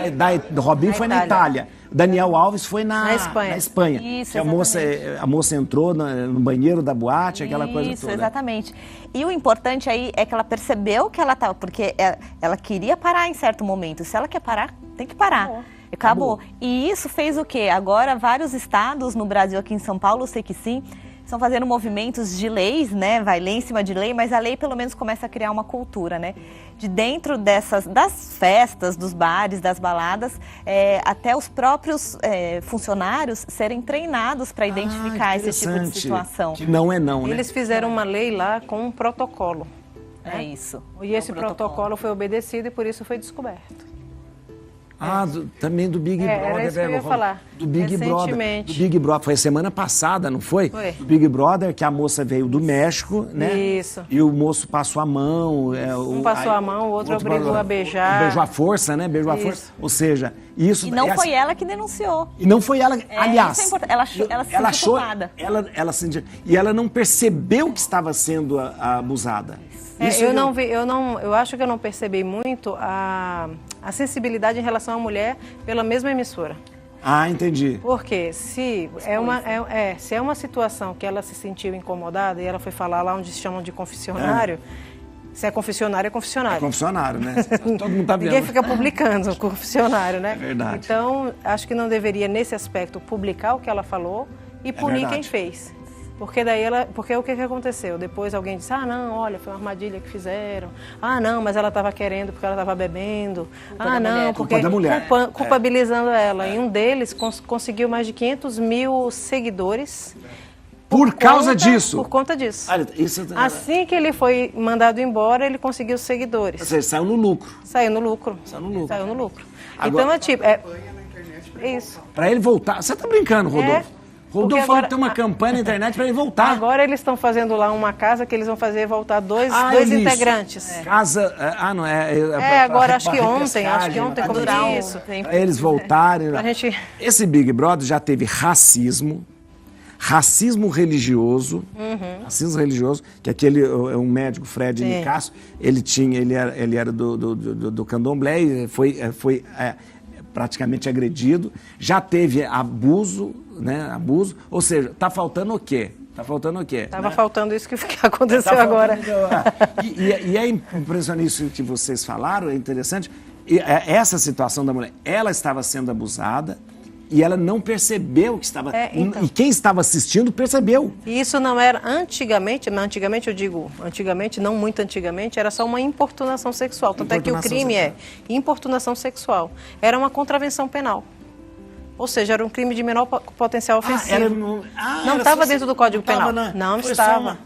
Do Robinho foi na Itália. Daniel Alves foi na Espanha. Isso, a moça entrou no banheiro da boate, aquela coisa toda. Isso, exatamente. E o importante aí é que ela percebeu que ela estava, porque ela queria parar em certo momento. Se ela quer parar, tem que parar. Acabou. E isso fez o quê? Agora, vários estados no Brasil, aqui em São Paulo, eu sei que sim, estão fazendo movimentos de leis, né? Vai ler em cima de lei, mas a lei pelo menos começa a criar uma cultura, né? De dentro das festas, dos bares, das baladas, até os próprios funcionários serem treinados para identificar esse tipo de situação. Que não é não, né? Eles fizeram uma lei lá com um protocolo. É isso. E esse protocolo foi obedecido e por isso foi descoberto. Também do Big Brother. Era isso que eu ia falar. Do Big Brother. Do Big Brother. Foi semana passada, não foi? Foi. Do Big Brother, que a moça veio do México, né? Isso. E o moço passou a mão. Um passou a mão, o outro obrigou a beijar. Beijou a força, né? Beijou a força. Ou seja, isso... E não foi ela que denunciou. E não foi ela... Aliás... Isso é importante. Ela se sentiu culpada. Ela sentiu... E ela não percebeu que estava sendo abusada. Eu acho que eu não percebi muito a sensibilidade em relação à mulher pela mesma emissora. Entendi. Porque se é uma situação que ela se sentiu incomodada e ela foi falar lá onde se chamam de confessionário, se é confessionário, é confessionário. É confessionário, né? Todo mundo tá vendo. Ninguém fica publicando o confessionário, né? É verdade. Então, acho que não deveria, nesse aspecto, publicar o que ela falou e punir quem fez. Porque o que aconteceu? Depois alguém disse, não, olha, foi uma armadilha que fizeram. Não, mas ela estava querendo porque ela estava bebendo. Culpa da mulher. Culpabilizando ela. E um deles conseguiu mais de 500 mil seguidores. Por causa disso? Por conta disso. Olha, assim que ele foi mandado embora, ele conseguiu seguidores. Ou seja, saiu no lucro. Saiu no lucro. Agora, então, isso. Para ele voltar... Você está brincando, Rodolfo? Rodolfo falou que tem uma campanha na internet para ele voltar. Agora eles estão fazendo lá uma casa que eles vão fazer voltar dois integrantes. Casa, não é... agora acho que ontem começou isso. Para eles voltarem. Esse Big Brother já teve racismo religioso, que aquele, um médico, Fred Nicasso, ele era do candomblé e foi praticamente agredido. Já teve abuso, ou seja, tá faltando o quê? Estava faltando isso que aconteceu agora. E é impressionante isso que vocês falaram, é interessante. Essa situação da mulher, ela estava sendo abusada e ela não percebeu que estava... E quem estava assistindo percebeu. E isso não era antigamente, eu digo antigamente, não muito antigamente, era só uma importunação sexual. Tanto é que o crime é importunação sexual. Era uma contravenção penal. Ou seja, era um crime de menor potencial ofensivo. Não estava dentro do Código Penal. Não estava.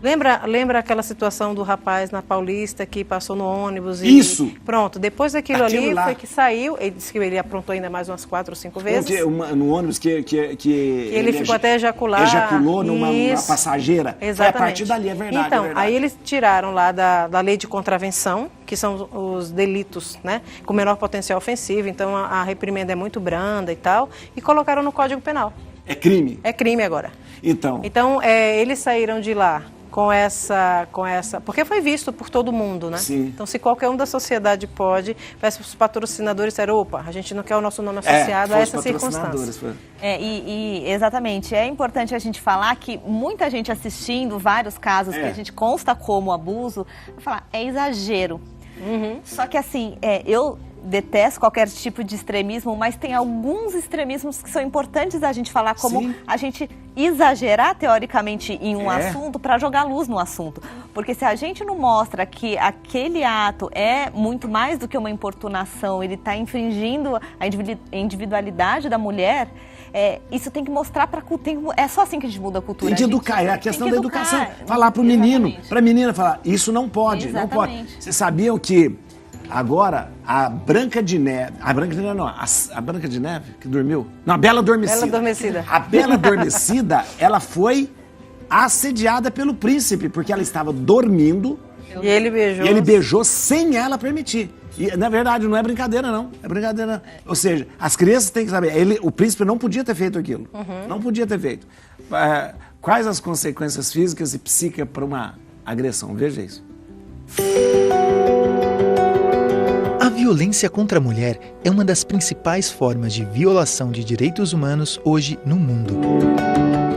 Lembra aquela situação do rapaz na Paulista que passou no ônibus? Isso! Pronto, depois daquilo ali foi que saiu, ele disse que ele aprontou ainda mais umas 4 ou 5 vezes. No ônibus que ele ficou até ejacular. Ejaculou numa passageira. Exatamente. Foi a partir dali, é verdade. Então, é verdade. aí eles tiraram lá da lei de contravenção, que são os delitos, né, com menor potencial ofensivo, então a reprimenda é muito branda e tal, e colocaram no Código Penal. É crime? É crime agora. Então eles saíram de lá com essa, porque foi visto por todo mundo, né? Sim. Então, se qualquer um da sociedade pode, parece que os patrocinadores disseram, opa, a gente não quer o nosso nome associado a essa circunstância. Exatamente. É importante a gente falar que muita gente assistindo vários casos que a gente consta como abuso, vai falar, é exagero. Só que assim, eu detesto qualquer tipo de extremismo, mas tem alguns extremismos que são importantes a gente falar, como a gente exagerar teoricamente em um assunto para jogar luz no assunto. Porque se a gente não mostra que aquele ato é muito mais do que uma importunação, ele está infringindo a individualidade da mulher, isso tem que mostrar para a cultura. É só assim que a gente muda a cultura. Tem que educar, é a questão da educação. Falar para o menino, para a menina falar, isso não pode, não pode. Vocês sabiam que agora, a Branca de Neve que dormiu? Não, a Bela Adormecida. A Bela Adormecida, ela foi assediada pelo príncipe, porque ela estava dormindo. E ele beijou. E ele beijou sem ela permitir. E, na verdade, não é brincadeira, não. É brincadeira. Ou seja, as crianças têm que saber. O príncipe não podia ter feito aquilo. Não podia ter feito. Quais as consequências físicas e psíquicas para uma agressão? Veja isso. A violência contra a mulher é uma das principais formas de violação de direitos humanos hoje no mundo.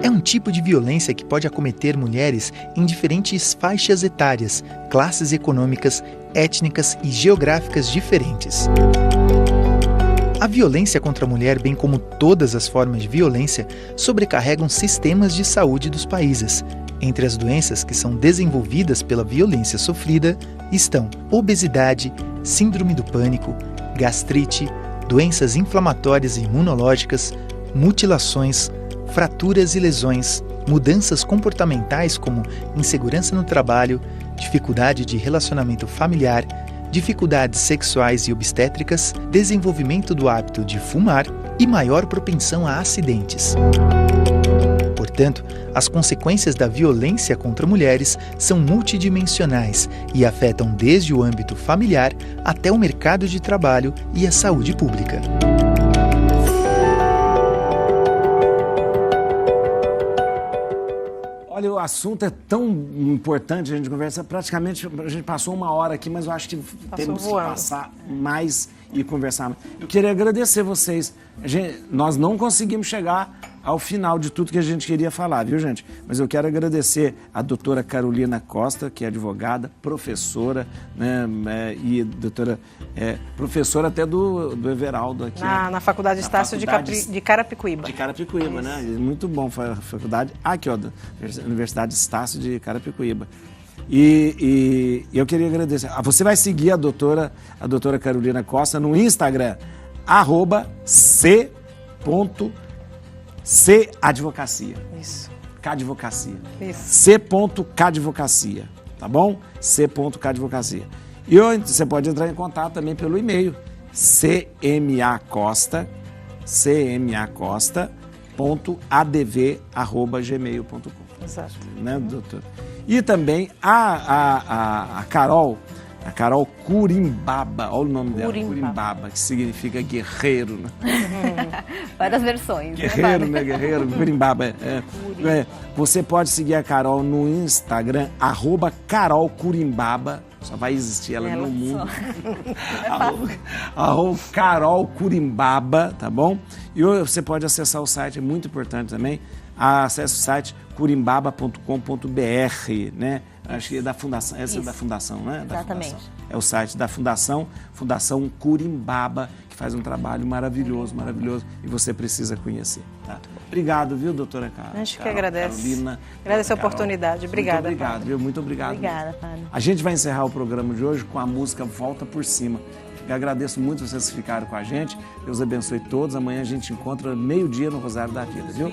É um tipo de violência que pode acometer mulheres em diferentes faixas etárias, classes econômicas, étnicas e geográficas diferentes. A violência contra a mulher, bem como todas as formas de violência, sobrecarregam sistemas de saúde dos países. Entre as doenças que são desenvolvidas pela violência sofrida estão obesidade, síndrome do pânico, gastrite, doenças inflamatórias e imunológicas, mutilações, fraturas e lesões, mudanças comportamentais como insegurança no trabalho, dificuldade de relacionamento familiar, dificuldades sexuais e obstétricas, desenvolvimento do hábito de fumar e maior propensão a acidentes. Portanto, as consequências da violência contra mulheres são multidimensionais e afetam desde o âmbito familiar até o mercado de trabalho e a saúde pública. Olha, o assunto é tão importante, a gente conversa, praticamente a gente passou 1 hora aqui, mas eu acho que temos que passar mais e conversar mais. Eu queria agradecer vocês. Nós não conseguimos chegar ao final de tudo que a gente queria falar, viu, gente? Mas eu quero agradecer a doutora Carolina Costa, que é advogada, professora, né, e doutora, professora até do Everaldo aqui. Na Faculdade Estácio de Carapicuíba. De Carapicuíba, né? Muito bom, foi a faculdade, aqui ó, da Universidade Estácio de Carapicuíba. E eu queria agradecer. Você vai seguir a doutora Carolina Costa no Instagram, @c.cadvocacia. Isso. Cadvocacia. Isso. c.cadvocacia, tá bom? c.cadvocacia. E você pode entrar em contato também pelo e-mail, cmacosta.adv@gmail.com. Exato. Né, doutor? E também a Carol Curimbaba, olha o nome dela, Curimbaba, que significa guerreiro, né? Várias versões. Guerreiro, né? Guerreiro, Curimbaba. Você pode seguir a Carol no Instagram, @CarolCurimbaba, só vai existir ela no mundo. Carol Curimbaba, tá bom? E você pode acessar o site, é muito importante também, acesse o site curimbaba.com.br, né? Acho que é da Fundação, essa é da Fundação, né? Exatamente. Da Fundação. É o site da Fundação Curimbaba, que faz um trabalho maravilhoso, e você precisa conhecer, tá? Obrigado, viu, doutora Carol? A gente que agradece. Carolina. Agradeço a oportunidade. Obrigada. Muito obrigado, viu? Muito obrigado. Obrigada, Fábio. A gente vai encerrar o programa de hoje com a música Volta por Cima. Eu agradeço muito vocês que ficaram com a gente. Deus abençoe todos. Amanhã a gente encontra 12:00 no Rosário da Vida, viu?